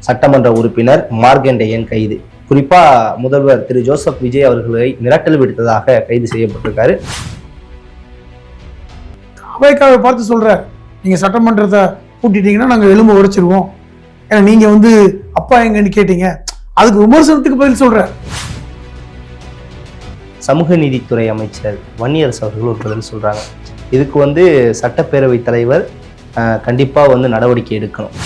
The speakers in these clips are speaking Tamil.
சட்டமன்ற உறுப்பினர் மார்கண்டேயன் கைது. குறிப்பா முதல்வர் திரு ஜோசப் விஜய் அவர்களை மிரட்டல் விடுத்ததாக கைது செய்யப்பட்டிருக்காரு. அவைக்காவை பார்த்து சொல்றார், நீங்க சட்டமன்றத்தை கூட்டிட்டீங்கன்னா நாங்க எலும்பு உடைச்சிருவோம், ஏன்னா நீங்க அப்பா எங்கன்னு கேட்டீங்க. அதுக்கு விமர்சனத்துக்கு பதில் சொல்ற. சமூக நீதித்துறை அமைச்சர் வன்னியரசு அவர்கள் ஒரு பதில் சொல்றாங்க. இதுக்கு சட்டப்பேரவை தலைவர் கண்டிப்பா நடவடிக்கை எடுக்கணும்.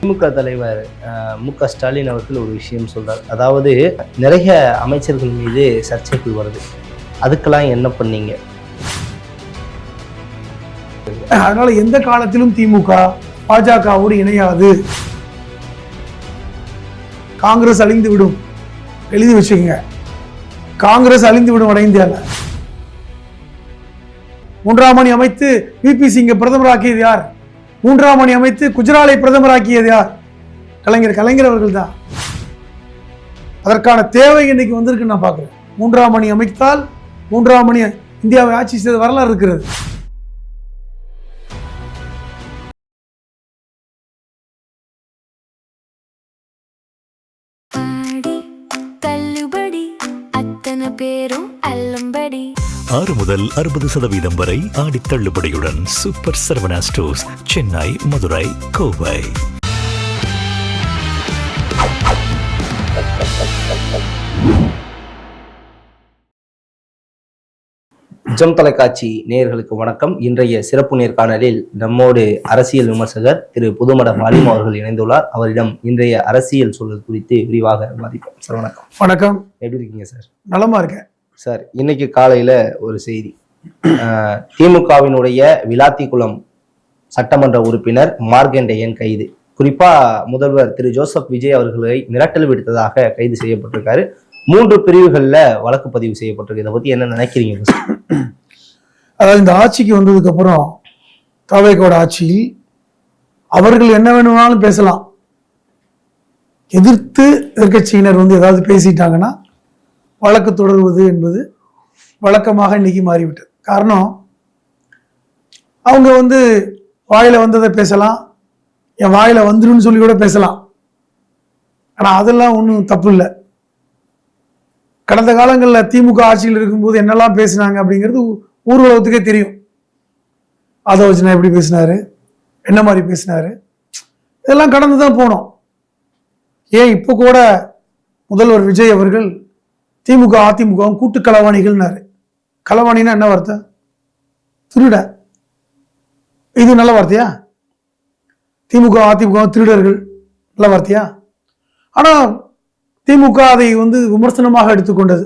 திமுக தலைவர் மு.க. ஸ்டாலின் அவர்கள் ஒரு விஷயம் சொல்றார். அதாவது நிறைய அமைச்சர்கள் மீது சர்ச்சைகள் வருது, அதுக்கெல்லாம் என்ன பண்ணீங்க? அதனால எந்த காலத்திலும் திமுக பாஜகவோடு இணையாது, காங்கிரஸ் அழிந்து விடும். எழுதி வச்சுக்கோங்க, காங்கிரஸ் அழிந்து விடும் வட இந்தியாவில். 3ஆம் அணி அமைத்து விபி சிங்கை பிரதமராக்கியது யார்? 3ஆம் அணி அமைத்து குஜராலை பிரதமராக்கியது யார்? கலைஞர் அவர்கள் தான். அதற்கான தேவை இன்னைக்கு வந்திருக்கு நான் பார்க்கிறேன். 3ஆம் அணி அமைத்தால் 3ஆம் அணி இந்தியாவை ஆட்சி செய்த வரலாறு இருக்கிறது. பேரும் 6 முதல் 60% வரை ஆடி தள்ளுபடியுடன் சூப்பர் சரவணா ஸ்டோர்ஸ், சென்னை, மதுரை, கோவை. ஜம் தொலைக்காட்சி நேயர்களுக்கு வணக்கம். இன்றைய சிறப்பு நேர்காணலில் நம்மோடு அரசியல் விமர்சகர் திரு புதுமடம் அலிம் அவர்கள் இணைந்துள்ளார். அவரிடம் இன்றைய அரசியல் சூழல் குறித்து விரிவாக விவாதிப்போம். சார் வணக்கம். வணக்கம். எப்படி இருக்கீங்க சார்? நலமா இருக்கேன் சார். இன்னைக்கு காலையில ஒரு செய்தி, திமுகவினுடைய விளாத்திக்குளம் சட்டமன்ற உறுப்பினர் மார்கண்டேயன் கைது. குறிப்பா முதல்வர் திரு ஜோசப் விஜய் அவர்களை மிரட்டல் விடுத்ததாக கைது செய்யப்பட்டிருக்காரு. 3 பிரிவுகள்ல வழக்கு பதிவு செய்யப்பட்டிருக்கு. இதை பத்தி என்ன நினைக்கிறீங்க? அதாவது இந்த ஆட்சிக்கு வந்ததுக்கு அப்புறம் தவேகோட ஆட்சியில் அவர்கள் என்ன வேணும்னாலும் பேசலாம். எதிர்த்து எதிர்கட்சியினர் ஏதாவது பேசிட்டாங்கன்னா வழக்கு தொடர்வது என்பது வழக்கமாக இன்னைக்கு மாறிவிட்டது. காரணம், அவங்க வாயில வந்ததை பேசலாம், என் வாயில வந்துருன்னு சொல்லி கூட பேசலாம். ஆனா அதெல்லாம் ஒன்றும் தப்பு இல்லை. கடந்த காலங்களில் திமுக ஆட்சியில் இருக்கும்போது என்னெல்லாம் பேசினாங்க அப்படிங்கிறது ஊர் உலகத்துக்கே தெரியும். ஆதவர்ஜனா எப்படி பேசினாரு, என்ன மாதிரி பேசினாரு, இதெல்லாம் கடந்து தான் போனோம். ஏன் இப்போ கூட முதல்வர் விஜய் அவர்கள் திமுக அதிமுகவும் கூட்டு களவாணிகள்னாரு. களவாணின்னா என்ன வார்த்தை? திருட. இது நல்ல வார்த்தையா? திமுக அதிமுக திருடர்கள் நல்ல வார்த்தையா? ஆனா திமுக அதை விமர்சனமாக எடுத்துக்கொண்டது.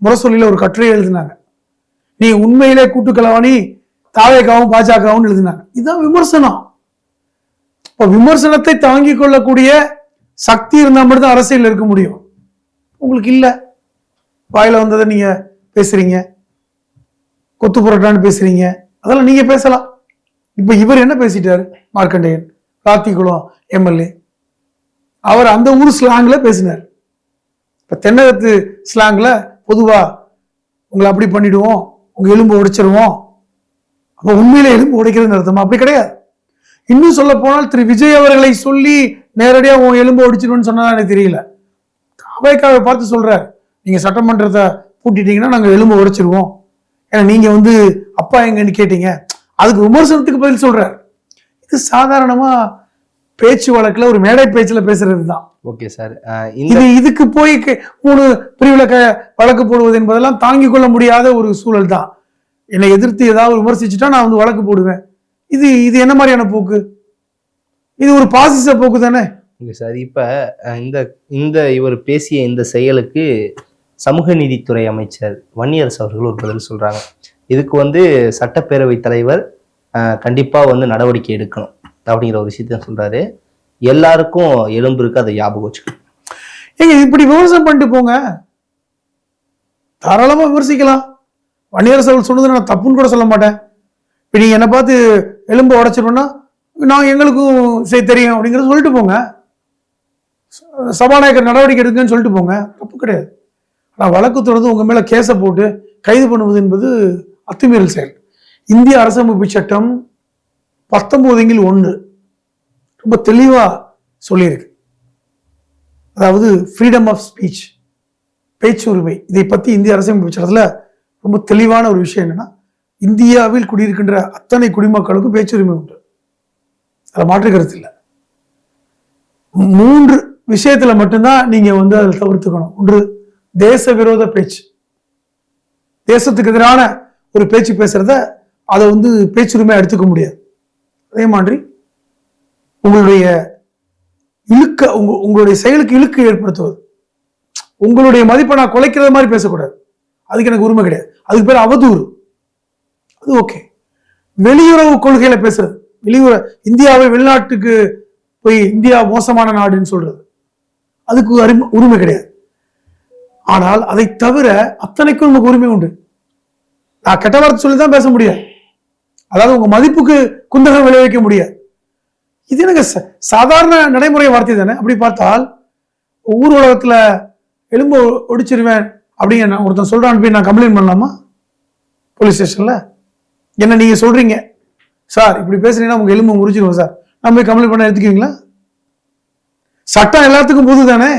முரசொலியில ஒரு கட்டுரை எழுதினாங்க, நீ உண்மையிலே கூட்டு களவாணி தாவேகாவும் பாஜகவும் எழுதினாங்க. இதுதான் விமர்சனம். இப்போ விமர்சனத்தை தாங்கிக் கொள்ளக்கூடிய சக்தி இருந்தால் மட்டும்தான் அரசியல் இருக்க முடியும். உங்களுக்கு இல்லை. வாயில வந்ததை நீங்க பேசுறீங்க, கொத்து புரட்டான்னு பேசுறீங்க, அதெல்லாம் நீங்க பேசலாம். இப்ப இவர் என்ன பேசிட்டாரு? மார்க்கண்டேயன் ராத்திகுளம் எம்எல்ஏ, அவர் அந்த ஊர் ஸ்லாங்ல பேசினார். இப்ப தென்னகத்து ஸ்லாங்ல பொதுவா உங்களை அப்படி பண்ணிடுவோம், உங்க எலும்பு உடைச்சிருவோம். அப்ப உண்மையில எலும்பு உடைக்கிறதுன்னு அர்த்தமா? அப்படி கிடையாது. இன்னும் சொல்ல போனால் திரு விஜய் அவர்களை சொல்லி நேரடியா உன் எலும்பு உடைச்சிருவோன்னு சொன்னா எனக்கு தெரியல. அவைக்காவை பார்த்து சொல்றாரு, நீங்க சட்டமன்றத்தை கூட்டிட்டீங்கன்னா நாங்க எலும்பு உடைச்சிருவோம், ஏன்னா நீங்க அப்பா எங்கன்னு கேட்டீங்க. அதுக்கு விமர்சனத்துக்கு பதில் சொல்றாரு. இது சாதாரணமா பேச்சு வழக்குல ஒரு மேடை பேச்சுல பேசுறது தான். Okay sir. இதுக்கு போய் 3 பிரிவுல வழக்கு போடுவது என்பதெல்லாம் தாங்கிக் கொள்ள முடியாத ஒரு சூழல் தான். என்னை எதிர்த்து ஏதாவது விமர்சிச்சுட்டா நான் வழக்கு போடுவேன். இது என்ன மாதிரியான போக்கு? இது ஒரு பாசிச போக்கு தானே. சார், இப்ப இந்த இவர் பேசிய இந்த செயலுக்கு சமூக நீதித்துறை அமைச்சர் வன்னியரசு அவர்கள் ஒரு பதில் சொல்றாங்க. இதுக்கு சட்டப்பேரவை தலைவர் கண்டிப்பா நடவடிக்கை எடுக்கணும் அப்படிங்கிற ஒரு விஷயத்த சொல்றாரு. எல்லாருக்கும் எலும்பு இருக்கு, அதை ஞாபகம் வச்சுக்கணும். ஏங்க இப்படி விமர்சனம் பண்ணிட்டு போங்க, தாராளமா விமர்சிக்கலாம். வன்னியரசு அவர்கள் சொன்னது நான் தப்புன்னு கூட சொல்ல மாட்டேன். இப்ப நீங்க என்ன பார்த்து எலும்பு உடைச்சிருவோம்னா நான் எங்களுக்கும் தெரியும் அப்படிங்கிறத சொல்லிட்டு போங்க. சபாநாயகர் நடவடிக்கை எடுக்குன்னு சொல்லிட்டு போங்க, தப்பு கிடையாது. ஆனால் வழக்கு தொடர்ந்து உங்க மேல கேஸை போட்டு கைது பண்ணுவது என்பது அத்துமீறல் செயல். இந்திய அரசமைப்பு சட்டம் 19(1) ரொம்ப தெளிவா சொல்லியிருக்கு. அதாவது ஃப்ரீடம் ஆஃப் ஸ்பீச், பேச்சுரிமை. இதை பற்றி இந்திய அரசியலமைப்பு சட்டத்தில் ரொம்ப தெளிவான ஒரு விஷயம் என்னன்னா, இந்தியாவில் குடியிருக்கின்ற அத்தனை குடிமக்களுக்கும் பேச்சுரிமை உண்டு. அதில் மாற்று கருத்து இல்லை. 3 விஷயத்துல மட்டும்தான் நீங்க வந்து அதில் தவிர்த்துக்கணும். ஒன்று, தேச விரோத பேச்சு. தேசத்துக்கு எதிரான ஒரு பேச்சு பேசுறத அதை வந்து பேச்சுரிமையா எடுத்துக்க முடியாது. அதே மாதிரி உங்களுடைய உங்களுடைய செயலுக்கு இழுக்கு ஏற்படுத்துவது, உங்களுடைய மதிப்பை நான் குலைக்கிறது மாதிரி பேசக்கூடாது, அதுக்கு எனக்கு உரிமை கிடையாது. அதுக்கு பேர் அவதூறு. அது ஓகே. வெளியுறவு கொள்கையில பேசுறது, இந்தியாவை வெளிநாட்டுக்கு போய் இந்தியா மோசமான நாடுன்னு சொல்றது, அதுக்கு உரிமை கிடையாது. ஆனால் அதை தவிர அத்தனைக்கும் நமக்கு உரிமை உண்டு. நான் கெட்ட வார்த்தை சொல்லி தான் பேச முடியாது, அதாவது உங்க மதிப்புக்கு குந்தகம் விளைவிக்க முடியாது. இது எனக்கு சாதாரண நடைமுறை வார்த்தை தானே. அப்படி பார்த்தால் ஊர் உலகத்துல எலும்பு ஒடிச்சிருவேன் அப்படின்னு ஒருத்தன் சொல்றான்னு போய் நான் கம்ப்ளைண்ட் பண்ணலாமா போலீஸ் ஸ்டேஷன்ல? என்ன நீங்க சொல்றீங்க சார், இப்படி பேசுறீங்கன்னா உங்க எலும்பு முறிச்சிருவோம் சார், நான் போய் கம்ப்ளைண்ட் பண்ண எடுத்துக்குவீங்களா? சட்டம் எல்லாத்துக்கும் பொது தானே.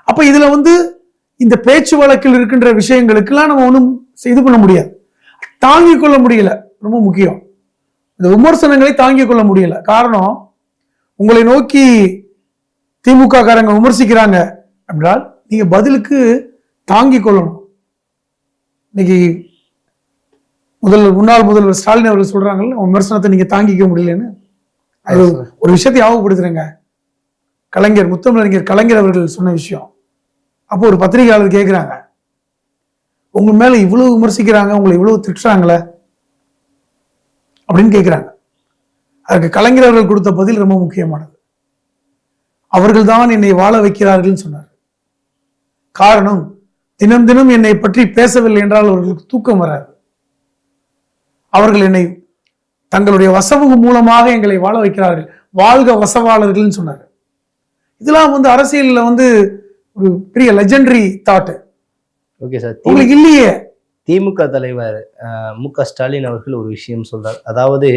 அப்ப இதுல வந்து இந்த பேச்சு வழக்கில் இருக்கின்ற விஷயங்களுக்கெல்லாம் நம்ம ஒன்றும் இது பண்ண முடியாது, தாங்கிக் கொள்ள முடியல. ரொம்ப முக்கியம், இந்த விமர்சனங்களை தாங்கிக் கொள்ள முடியல. காரணம், உங்களை நோக்கி திமுக காரங்க விமர்சிக்கிறாங்க அப்படின்னால் நீங்க பதிலுக்கு தாங்கிக் கொள்ளணும். இன்னைக்கு முன்னாள் முதல்வர் ஸ்டாலின் அவர்கள் சொல்றாங்கல்ல, விமர்சனத்தை நீங்க தாங்கிக்க முடியலன்னு. அது ஒரு விஷயத்தை ஞாபகப்படுத்துறேங்க. முத்தமிழறிஞர் கலைஞர் அவர்கள் சொன்ன விஷயம். அப்போ ஒரு பத்திரிகையாளர் கேட்கிறாங்க, உங்க மேல இவ்வளவு விமர்சிக்கிறாங்க, உங்களை இவ்வளவு திட்டுறாங்களே அப்படின்னு கேட்கிறாங்க. அதுக்கு கலைஞர் அவர்கள் கொடுத்த பதில் ரொம்ப முக்கியமானது. அவர்கள் தான் என்னை வாழ வைக்கிறார்கள் சொன்னார். காரணம், தினம் தினம் என்னை பற்றி பேசவில்லை என்றால் அவர்களுக்கு தூக்கம் வராது. அவர்கள் என்னை தங்களுடைய வசவு மூலமாக எங்களை வாழ வைக்கிறார்கள், வாழ்க வசவாளர்கள் சொன்னார். இதெல்லாம் வந்து அரசியல்ல வந்து ஒரு பெரிய லெஜெண்டரி தாட். ஓகே சார், உங்களுக்கு இல்லையே. திமுக தலைவர் மு.க. ஸ்டாலின் அவர்கள் ஒரு விஷயம் சொல்றார். அதாவது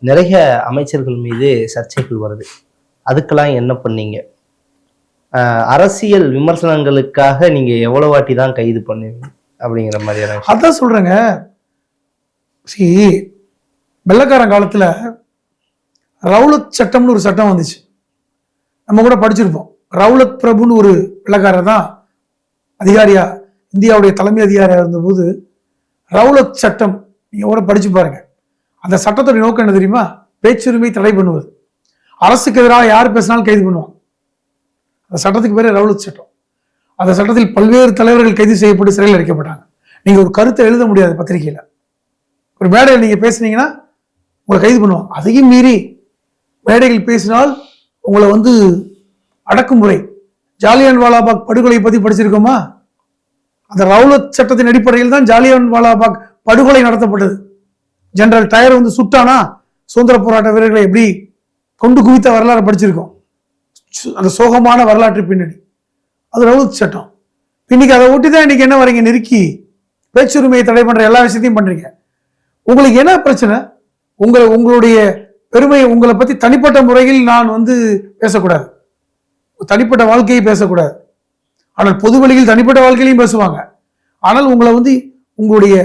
நிறைய அமைச்சர்கள் மீது சர்ச்சைகள் வருது, அதுக்கெல்லாம் என்ன பண்ணீங்க? அரசியல் விமர்சனங்களுக்காக நீங்க எவ்வளவு வாட்டி தான் கைது பண்ணுவீங்க அப்படிங்கிற மாதிரியான. அதான் சொல்றேங்க. வெள்ளக்காரன் காலத்துல ரவுலத் சட்டம்னு ஒரு சட்டம் வந்துச்சு, நம்ம கூட படிச்சிருப்போம். ரவுலத் பிரபுன்னு ஒரு வெள்ளக்காரர் தான் அதிகாரியா, இந்தியாவுடைய தலைமை அதிகாரியா இருந்தபோது ரவுலத் சட்டம் நீங்க கூட படிச்சு பாருங்க. அந்த சட்டத்துடைய நோக்கம் என்ன தெரியுமா? பேச்சுரிமை தடை பண்ணுவது. அரசுக்கு எதிராக யார் பேசினாலும் கைது பண்ணுவாங்க. அந்த சட்டத்துக்கு பேரு ரவுலத் சட்டம். அந்த சட்டத்தில் பல்வேறு தலைவர்கள் கைது செய்யப்பட்டு சிறையில் அடைக்கப்பட்டாங்க. நீங்க ஒரு கருத்தை எழுத முடியாது பத்திரிகையில, ஒரு மேடையில் நீங்க பேசுனீங்கன்னா உங்களை கைது பண்ணுவாங்க. அதையும் மீறி மேடைகள் பேசினால் உங்களை வந்து அடக்குமுறை. ஜாலியன் வாலாபாக் படுகொலை பத்தி படிச்சிருக்கோமா? அந்த ரவுலத் சட்டத்தின் அடிப்படையில் தான் ஜாலியன் வாலாபாக் படுகொலை நடத்தப்பட்டது. ஜெனரல் டயர் வந்து சுட்டானா சுதந்திர போராட்ட வீரர்களை எப்படி கொண்டு குவித்த வரலாறு படிச்சிருக்கோம். அந்த சோகமான வரலாற்று பின்னணி அது ரவுலத் சட்டம். இன்னைக்கு அதை ஒட்டி தான் இன்னைக்கு என்ன வரீங்க, நெருக்கி பேச்சுரிமையை தடை பண்ற எல்லா விஷயத்தையும் பண்றீங்க. உங்களுக்கு என்ன பிரச்சனை? உங்களுடைய பெருமை, உங்களை பத்தி தனிப்பட்ட முறையில் நான் வந்து பேசக்கூடாது, தனிப்பட்ட வாழ்க்கையை பேசக்கூடாது. ஆனால் பொது வழியில் தனிப்பட்ட வாழ்க்கையிலையும் பேசுவாங்க. ஆனால் உங்களை வந்து உங்களுடைய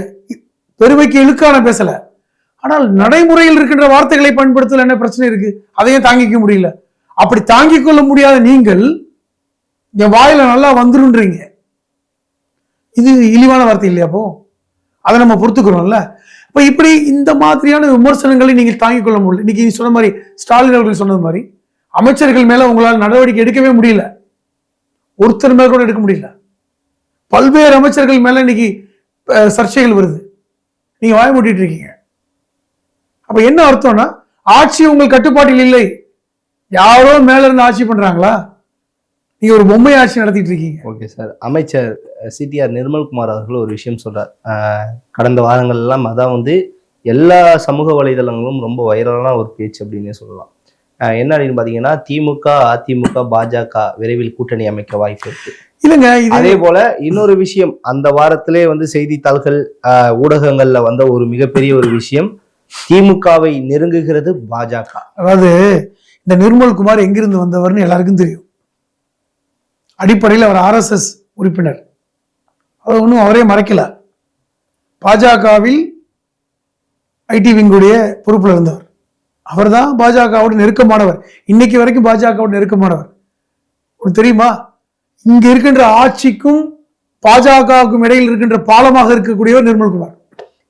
பெருமைக்கு இழுக்கான பேசல, ஆனால் நடைமுறையில் இருக்கின்ற வார்த்தைகளை பயன்படுத்தல என்ன பிரச்சனை இருக்கு? அதையும் தாங்கிக்க முடியல. அப்படி தாங்கிக் கொள்ள முடியாத நீங்கள் என் வாயில நல்லா வந்துருன்றீங்க. இது இழிவான வார்த்தை இல்லையா? அப்போ அதை நம்ம பொறுத்துக்கிறோம்ல. இப்ப இப்படி இந்த மாதிரியான விமர்சனங்களை நீங்கள் தாங்கிக் கொள்ள முடியல. இன்னைக்கு சொன்ன மாதிரி ஸ்டாலின் அவர்கள் சொன்னது மாதிரி அமைச்சர்கள் மேல உங்களால் நடவடிக்கை எடுக்கவே முடியல, ஒருத்தர் மேல கூட எடுக்க முடியல. பல்வேறு அமைச்சர்கள் மேல இன்னைக்கு சர்ச்சைகள் வருது, நீங்க வாய மூட்டிட்டு இருக்கீங்க. அப்ப என்ன அர்த்தம்னா, ஆட்சி உங்கள் கட்டுப்பாட்டில் இல்லை, யாரோ மேல இருந்து ஆட்சி பண்றாங்களா? நீங்க ஒரு பொம்மை ஆட்சி நடத்திட்டு இருக்கீங்க. ஓகே சார், அமைச்சர் சிடிஆர் நிர்மல்குமார் அவர்கள் ஒரு விஷயம் சொல்றார். கடந்த வாரங்கள் எல்லாம் அதான் வந்து எல்லா சமூக வலைதளங்களும் ரொம்ப வைரலான ஒரு பேச்சு அப்படின்னே சொல்லலாம். என்ன அப்படின்னு பாத்தீங்கன்னா, திமுக அதிமுக பாஜக விரைவில் கூட்டணி அமைக்க வாய்ப்பு இருக்கு. இல்லைங்க, அதே போல இன்னொரு விஷயம், அந்த வாரத்திலே வந்து செய்தித்தாள்கள் ஊடகங்கள்ல வந்த ஒரு மிகப்பெரிய ஒரு விஷயம், திமுகவை நெருங்குகிறது பாஜக. அதாவது இந்த நிர்மல்குமார் எங்கிருந்து வந்தவர்னு எல்லாருக்கும் தெரியும். அடிப்படையில் அவர் RSS உறுப்பினர். அவர் ஒன்றும் அவரே மறைக்கல. பாஜகவில் ஐடி விங்குடைய பொறுப்பில் இருந்தவர். அவர் தான் பாஜகவோட நெருக்கமானவர். இன்னைக்கு வரைக்கும் பாஜகவோட நெருக்கமானவர். உங்களுக்கு தெரியுமா, இங்க இருக்கின்ற ஆட்சிக்கும் பாஜகவுக்கும் இடையில் இருக்கின்ற பாலமாக இருக்கக்கூடியவர் நிர்மல்குமார்.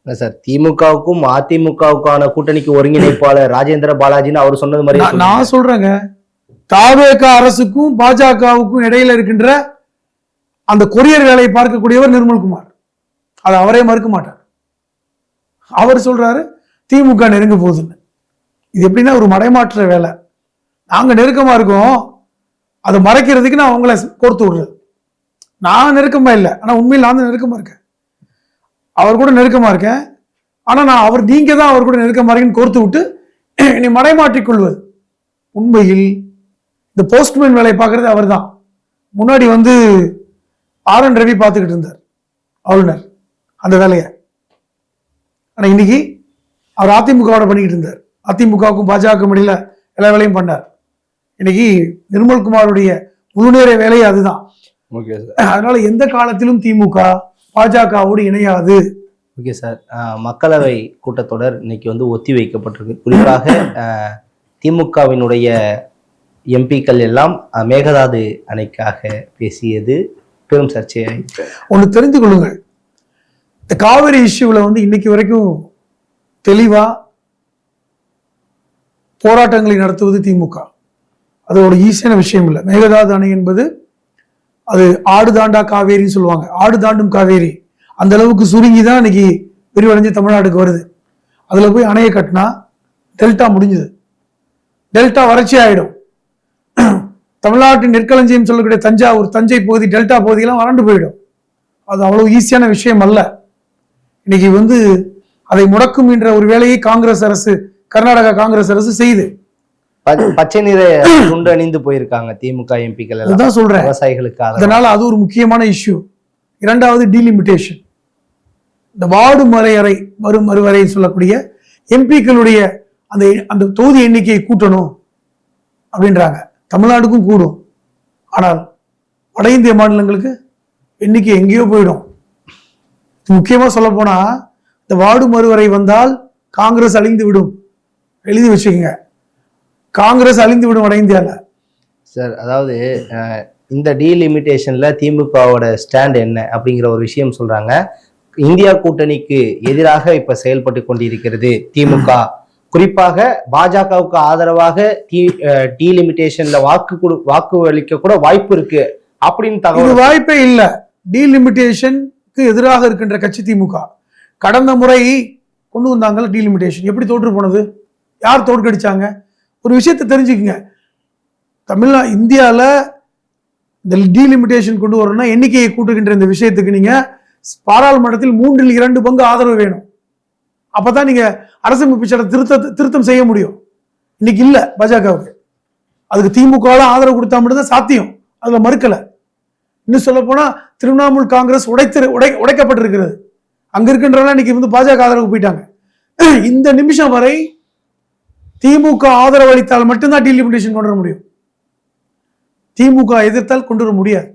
இல்ல சார், திமுகவுக்கும் அதிமுகவுக்கான கூட்டணிக்கு ஒருங்கிணைப்பாளர் ராஜேந்திர பாலாஜின்னு அவர் சொன்னது மாதிரி நான் சொல்றேங்க, தாவேக அரசுக்கும் பாஜகவுக்கும் இடையில இருக்கின்ற அந்த கொரியர் வேலையை பார்க்கக்கூடியவர் நிர்மல்குமார். அதை அவரே மறுக்க மாட்டார். அவர் சொல்றாரு திமுக நெருங்க போகுதுன்னு. இது எப்படின்னா ஒரு மடைமாற்ற வேலை. நாங்க நெருக்கமா இருக்கோம், அதை மறைக்கிறதுக்கு நான் அவங்கள கோர்த்து விடுறது. நான் நெருக்கமா இல்லை, ஆனா உண்மையில் நான் தான் நெருக்கமா இருக்கேன். அவர் கூட நெருக்கமா இருக்கேன், ஆனா நான் நீங்க தான் அவர் கூட நெருக்கமா இருக்கேன்னு கோர்த்து விட்டு என்னை மடைமாற்றிக் கொள்வது. உண்மையில் இந்த போஸ்ட்மேன் வேலையை பார்க்கறது அவர் தான். முன்னாடி RN ரவி பார்த்துக்கிட்டு இருந்தார், ஆளுநர், அந்த வேலையை. ஆனா இன்னைக்கு அவர் அதிமுகவோட பண்ணிக்கிட்டு இருந்தார். அதிமுகவுக்கும் பாஜகவுக்கும் இடையில எல்லா வேலையும் பண்ணார். இன்னைக்கு நிர்மல்குமாருடைய முழுநேர வேலையை அதுதான். அதனால எந்த காலத்திலும் திமுக பாஜகவோடு இணையாது. ஓகே சார், மக்களவை கூட்டத்தொடர் இன்னைக்கு ஒத்தி வைக்கப்பட்டிருக்கு. குறிப்பாக திமுகவினுடைய எம்பிக்கள் எல்லாம் மேகதாது அணைக்காக பேசியது பெரும் சர்ச்சையாயிற்று. ஒன்று தெரிந்து கொள்ளுங்கள், இந்த காவிரி இஷ்யூவில் இன்னைக்கு வரைக்கும் தெளிவா போராட்டங்களை நடத்துவது திமுக. அது ஒரு ஈஸியான விஷயம் இல்லை. மேகதாது அணை என்பது அது ஆடு தாண்டா காவேரின்னு சொல்லுவாங்க. ஆடு தாண்டும் காவேரி அந்த அளவுக்கு சுருங்கி தான் இன்னைக்கு விரிவடைஞ்சு தமிழ்நாட்டுக்கு வருது. அதுல போய் அணையை கட்டினா டெல்டா முடிஞ்சது, டெல்டா வறட்சி ஆயிடும். தமிழ்நாட்டின் நெற்களஞ்சியம் சொல்லக்கூடிய தஞ்சாவூர், தஞ்சை பகுதி, டெல்டா பகுதியெல்லாம் வறண்டு போயிடும். அது அவ்வளவு ஈஸியான விஷயம் அல்ல. இன்னைக்கு அதை முடக்கும் என்ற ஒரு வேலையை காங்கிரஸ் அரசு, கர்நாடகா காங்கிரஸ் அரசு செய்து பச்சை நிற துண்டு அணிந்து போயிருக்காங்க திமுக எம்பிக்கள். அதுதான் சொல்றேன், விவசாயிகளுக்கு. அதனால அது ஒரு முக்கியமான இஷ்யூ. இரண்டாவது டீலிமிட்டேஷன். இந்த வார்டு மறுவரை சொல்லக்கூடிய எம்பிக்களுடைய அந்த தொகுதி எண்ணிக்கையை கூட்டணும் அப்படின்றாங்க. தமிழ்நாடுக்கும் கூடும், ஆனால் வட இந்திய மாநிலங்களுக்கு எண்ணிக்கை எங்கேயோ போயிடும். முக்கியமா சொல்ல போனா இந்த வார்டு மறுவரை வந்தால் காங்கிரஸ் அழிந்து விடும். எழுதி வச்சுக்கோங்க, காங்கிரஸ் அழிந்து விடும் வட இந்தியால. சார், அதாவது இந்த டீலிமிட்டேஷன்ல திமுகவோட ஸ்டாண்ட் என்ன அப்படிங்கிற ஒரு விஷயம் சொல்றாங்க. இந்தியா கூட்டணிக்கு எதிராக இப்ப செயல்பட்டு கொண்டிருக்கிறது திமுக. குறிப்பாக பாஜகவுக்கு ஆதரவாக டீலிமிட்டேஷன்ல வாக்கு அளிக்க கூட வாய்ப்பு இருக்கு அப்படின்னு தகவல். வாய்ப்பே இல்ல. டீலிமிட்டேஷனுக்கு எதிராக இருக்கின்ற கட்சி திமுக. கடந்த முறை கொண்டு வந்தாங்க டீலிமிட்டேஷன். எப்படி தோற்று போனது? யார் தோற்கடிச்சாங்க? ஒரு விஷயத்தை தெரிஞ்சுக்குங்க, இந்தியாவில் இந்த டீலிமிட்டேஷன் கொண்டு வரணும்னா எண்ணிக்கையை கூட்டுகின்ற இந்த விஷயத்துக்கு நீங்க பாராளுமன்றத்தில் 3/2 பங்கு ஆதரவு வேணும். அப்பதான் நீங்க அரசமைப்பு சட்ட திருத்தம் செய்ய முடியும். இன்னைக்கு இல்ல பாஜகவுக்கு. அதுக்கு திமுக ஆதரவு கொடுத்தா மட்டும்தான் சாத்தியம். அதுல மறுக்கல. இன்னும் சொல்ல போனா திரிணாமுல் காங்கிரஸ் உடைக்கப்பட்டிருக்கிறது. அங்க இருக்கின்றவங்க இன்னைக்கு பாஜக ஆதரவு போயிட்டாங்க. இந்த நிமிஷம் வரை திமுக ஆதரவு அளித்தால் மட்டும்தான் டீலிமிட்டேஷன் கொண்டு வர முடியும். திமுக எதிர்த்தால் கொண்டு வர முடியாது.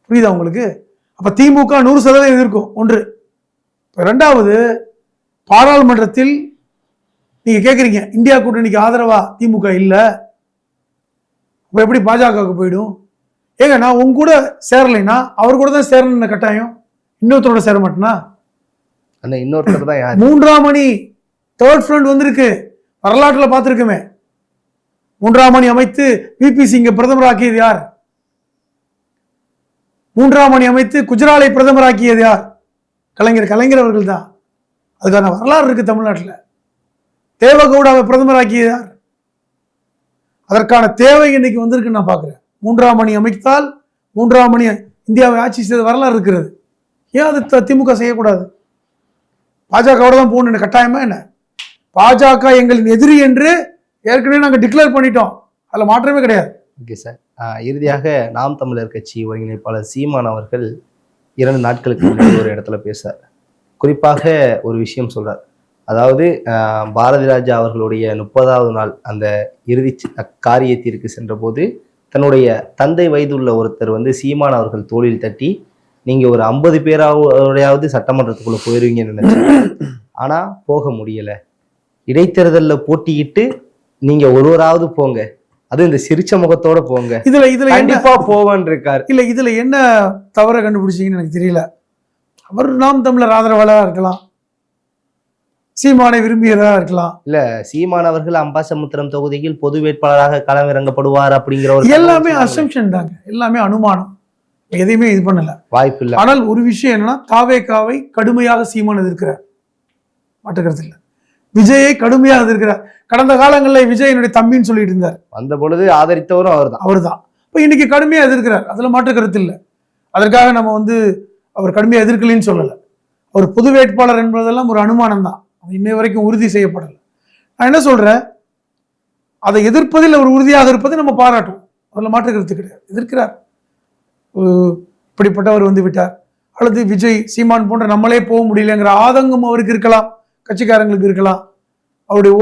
புரியுதா உங்களுக்கு? அப்ப திமுக 100% எதிர்க்கும். ஒன்று. இரண்டாவது, பாராளுமன்றத்தில் நீங்க கேக்குறீங்க இந்தியா கூட்டணிக்கு ஆதரவா திமுக இல்ல, அப்ப எப்படி பாஜகவுக்கு போயிடும்? ஏங்க, நான் உங்க கூட சேரலைன்னா அவர் கூட தான் சேரணும்னு கட்டாயம். இன்னொருத்தரோட சேர மாட்டேனா? அந்த இன்னொருத்தர் தான் யார்? 3ஆம் அணி, தேர்ட் ஃப்ரண்ட் வந்திருக்கு. வரலாற்றுல பார்த்திருக்குமே. 3ஆம் அணி அமைத்து விபி சிங்கை பிரதமராக்கியது யார்? 3ஆம் அணி அமைத்து குஜராலை பிரதமராக்கியது யார்? கலைஞர் அவர்கள் தான். அதுக்கான வரலாறு இருக்கு தமிழ்நாட்டில். தேவகவுடாவை பிரதமராக்கியது யார்? அதற்கான தேவை இன்னைக்கு வந்திருக்கு நான் பார்க்கிறேன். 3ஆம் அணி அமைத்தால் 3ஆம் அணி இந்தியாவை ஆட்சி செய்த வரலாறு இருக்கிறது. ஏன் அது திமுக செய்யக்கூடாது? பாஜகவோட தான் போகணும் கட்டாயமா என்ன? பாஜக எங்களின் எதிரி என்று ஏற்கனவே நாங்கள் டிக்ளேர் பண்ணிட்டோம். அதுல மாற்றமே கிடையாது. ஓகே சார், இறுதியாக நாம் தமிழர் கட்சி ஒருங்கிணைப்பாளர் சீமான் அவர்கள் 2 நாட்களுக்கு முன்னாடி ஒரு இடத்துல பேசார். குறிப்பாக ஒரு விஷயம் சொல்றார். அதாவது பாரதி ராஜா அவர்களுடைய 30வது நாள் அந்த இறுதி காரியத்திற்கு சென்றபோது தன்னுடைய தந்தை வயதுள்ள ஒருத்தர் வந்து சீமான் அவர்கள் தோளில் தட்டி நீங்க ஒரு 50 பேராவது சட்டமன்றத்துக்குள்ள போயிருவீங்கன்னு நினைச்சேன், ஆனா போக முடியல. இடைத்தேர்தலில் போட்டியிட்டு நீங்க ஒருவராவது போங்க, அது இந்த சிரிச்ச முகத்தோட போங்க, இதுல கண்டிப்பா போவான் இருக்காரு. இல்ல இதுல என்ன தவற கண்டுபிடிச்சீங்கன்னு எனக்கு தெரியல. அவர் நாம் தமிழர் ஆதரவாளராக இருக்கலாம், சீமானை விரும்பியதா இருக்கலாம். இல்ல சீமான் அவர்கள் அம்பாசமுத்திரம் தொகுதியில் பொது வேட்பாளராக களம் இறங்கப்படுவார் அப்படிங்கிற ஒரு எல்லாமே அசம்ஷன் தாங்க, எல்லாமே அனுமானம், எதையுமே இது பண்ணல, வாய்ப்பு இல்லை. ஆனால் ஒரு விஷயம் என்னன்னா தாவேகாவை கடுமையாக சீமான் எதிர்க்கிறார், மாற்றுக்கிறது இல்லை. விஜயை கடுமையாக எதிர்க்கிறார். கடந்த காலங்களில் விஜய் என்னுடைய தம்பின்னு சொல்லிட்டு இருந்தார், வந்த பொழுது ஆதரித்தவரும் அவர்தான். இப்போ இன்னைக்கு கடுமையா எதிர்க்கிறார், அதுல மாற்று கருத்து இல்லை. அதற்காக நம்ம வந்து அவர் கடுமையா எதிர்க்கலின்னு சொல்லலை. அவர் பொது வேட்பாளர் என்பதெல்லாம் ஒரு அனுமானம் தான், இன்னை வரைக்கும் உறுதி செய்யப்படலை. நான் என்ன சொல்றேன், அதை எதிர்ப்பதில் அவர் உறுதியாக இருப்பதை நம்ம பாராட்டும், அதில் மாற்று கருத்து கிடையாது. எதிர்க்கிறார், இப்படிப்பட்டவர் வந்து விட்டார், அல்லது விஜய் சீமான் போன்ற நம்மளே போக முடியலங்கிற ஆதங்கம் அவருக்கு இருக்கலாம், கட்சிக்காரங்களுக்கு இருக்கலாம். அவருடைய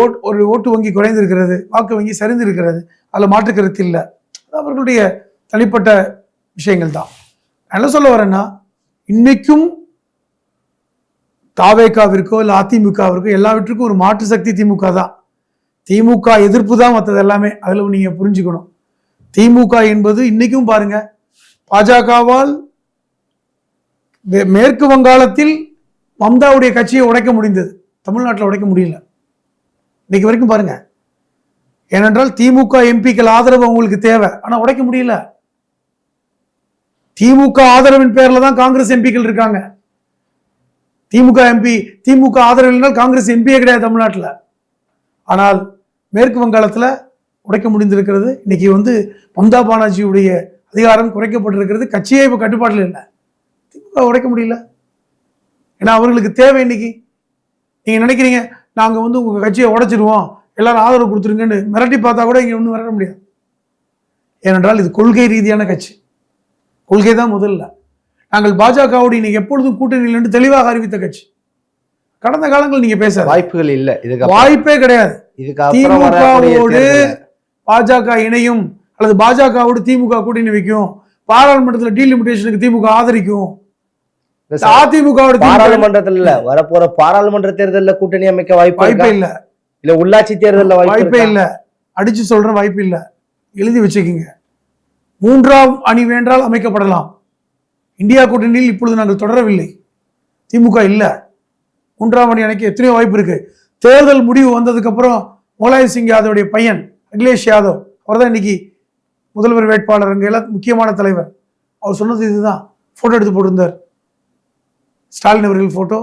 ஓட்டு வங்கி குறைந்திருக்கிறது, வாக்கு வங்கி சரிந்திருக்கிறது, அதில் மாற்று கருத்து இல்லை. அது அவர்களுடைய தனிப்பட்ட விஷயங்கள் தான். என்ன சொல்ல வரேன்னா, இன்னைக்கும் தாவேகாவிற்கோ இல்லை அதிமுகவிற்கோ எல்லாவற்றுக்கும் ஒரு மாற்று சக்தி திமுக தான். திமுக எதிர்ப்பு தான் மற்றது எல்லாமே, அதில் நீங்க புரிஞ்சுக்கணும். திமுக என்பது இன்னைக்கும் பாருங்க, பாஜகவால் மேற்கு வங்காளத்தில் மம்தாவுடைய கட்சியை உடைக்க முடிந்தது, தமிழ்நாட்டில் உடைக்க முடியல இன்னைக்கு வரைக்கும் பாருங்க. ஏனென்றால் திமுக எம்பிக்கள் ஆதரவு அவங்களுக்கு தேவை, ஆனா உடைக்க முடியல. திமுக ஆதரவின் பேர்ல தான் காங்கிரஸ் எம்பிக்கள் இருக்காங்க. திமுக ஆதரவு இல்லைனால் காங்கிரஸ் எம்பியே கிடையாது தமிழ்நாட்டில். ஆனால் மேற்கு வங்காளத்தில் உடைக்க முடிந்திருக்கிறது. இன்னைக்கு வந்து மம்தா பானர்ஜியுடைய அதிகாரம் குறைக்கப்பட்டிருக்கிறது, கட்சியே இப்போ கட்டுப்பாட்டில் இல்லை. திமுக உடைக்க முடியல, ஏன்னா அவர்களுக்கு தேவை. இன்னைக்கு நீங்க நினைக்கிறீங்க நாங்க வந்து உங்க கட்சியை உடைச்சிருவோம், எல்லாரும் ஆதரவு கொடுத்துருங்கன்னு மிரட்டி பார்த்தா கூட இங்க ஒன்றும் வர முடியாது. ஏனென்றால் இது கொள்கை ரீதியான கட்சி, கொள்கை தான் முதல்ல. நாங்கள் பாஜகவோடு இன்னைக்கு எப்பொழுதும் கூட்டணியில் என்று தெளிவாக அறிவித்த கட்சி. கடந்த காலங்கள் நீங்க பேச வாய்ப்புகள் இல்லை, வாய்ப்பே கிடையாது. திமுகவோடு பாஜக இணையும் அல்லது பாஜகவோடு திமுக கூட்டணி வைக்கும், பாராளுமன்றத்தில் டீலிமிட்டேஷனுக்கு திமுக ஆதரிக்கும். அதிமுக பாராளுமன்றத்தில் இல்ல, வரப்போற பாராளுமன்ற தேர்தலில் கூட்டணி அமைக்க வாய்ப்பே இல்ல, இல்ல உள்ளாட்சி தேர்தலில் வாய்ப்பே இல்ல. அடிச்சு சொல்றேன், வாய்ப்பு இல்ல. எழுதி வச்சுக்கீங்க. 3ஆம் அணி வேண்டால் அமைக்கப்படலாம். இந்தியா கூட்டணியில் இப்பொழுது நாங்கள் தொடரவில்லை, திமுக இல்ல. 3ஆம் அணி அணைக்க எத்தனையோ வாய்ப்பு இருக்கு. தேர்தல் முடிவு வந்ததுக்கு அப்புறம் முலாயம் சிங் யாதவுடைய பையன் அகிலேஷ் யாதவ், அவர் தான் இன்னைக்கு முதல்வர் வேட்பாளர், அங்க முக்கியமான தலைவர். அவர் சொன்னது இதுதான், போட்டோ எடுத்து போட்டிருந்தார். ஸ்டாலின் அவர்கள் போட்டோ,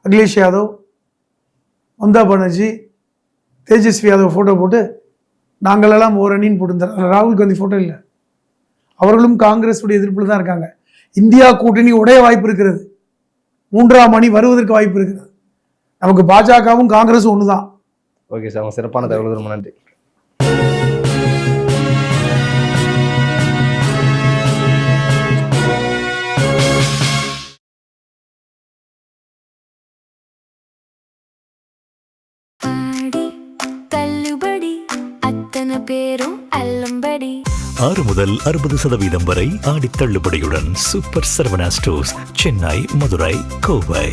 அகிலேஷ் யாதவ், மம்தா பானர்ஜி, தேஜஸ்வி யாதவ் போட்டோ போட்டு நாங்களெல்லாம் ஒரு அணின்னு போட்டிருந்தார். ராகுல் காந்தி போட்டோ இல்லை. அவர்களும் காங்கிரஸ் உடைய எதிர்ப்பில் தான் இருக்காங்க. இந்தியா கூட்டணி உடைய வாய்ப்பு இருக்கிறது, 3ஆம் அணி வருவதற்கு வாய்ப்பு இருக்கிறது. நமக்கு பாஜகவும் காங்கிரஸும் ஒண்ணுதான். ஓகே சார், சிறப்பான தகவல், ரொம்ப நன்றி. பேரும் அல்லம்படி 6 முதல் 60% வரை ஆடி தள்ளுபடியுடன் சூப்பர் சரவணா ஸ்டோர்ஸ், சென்னை, மதுரை, கோவை.